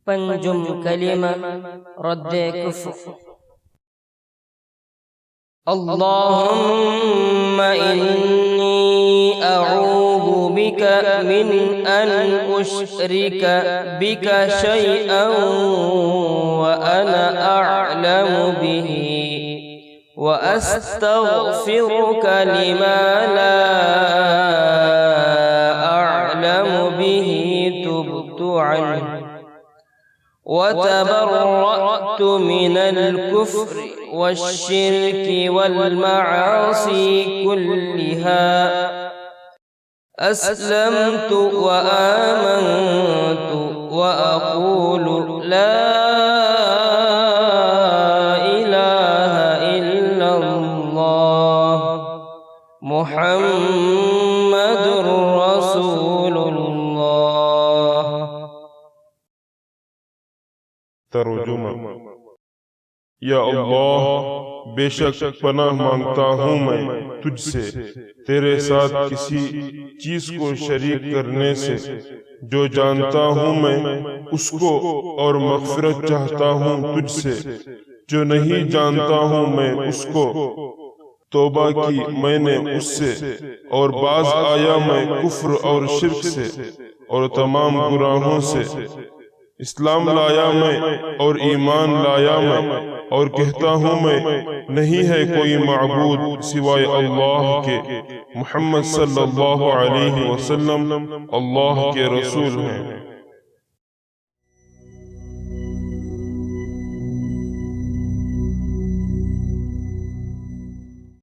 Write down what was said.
पंजुम कलिमा रद्दे कुफ्र। अल्लाहुम्मा इन्नी अऊज़ु बिका मिन अन उश्रिका बिका शैअन व अना अअलमु बिही व अस्तग़फिरुका लिमा ला अअलमु बिही तुब्तु अन्हु व तबर्रअतु मिनल कुफ्रि वश्शिर्कि वल मआसी कुल्लिहा अस्लमतु व आमनतु व अक़ूलु ला इलाहा इल्लल्लाह मुहम्मदुर रसूलुल्लाह। तर्जुमा। या अल्लाह, बेशक पनाह मांगता हूँ मैं तुझसे तेरे साथ किसी चीज को शरीक करने से। जो जानता हूँ मैं उसको, और मग़फ़िरत चाहता हूँ तुझसे जो नहीं जानता हूँ मैं उसको। तौबा की मैंने उससे, और बाज आया मैं कुफ्र और शिर्क से और तमाम गुनाहों से। इस्लाम लाया मैं और ईमान लाया मैं, और कहता हूँ मैं नहीं है कोई माबूद सिवाय अल्लाह के। मुहम्मद सल्लल्लाहु अलैहि वसल्लम अल्लाह के रसूल हैं।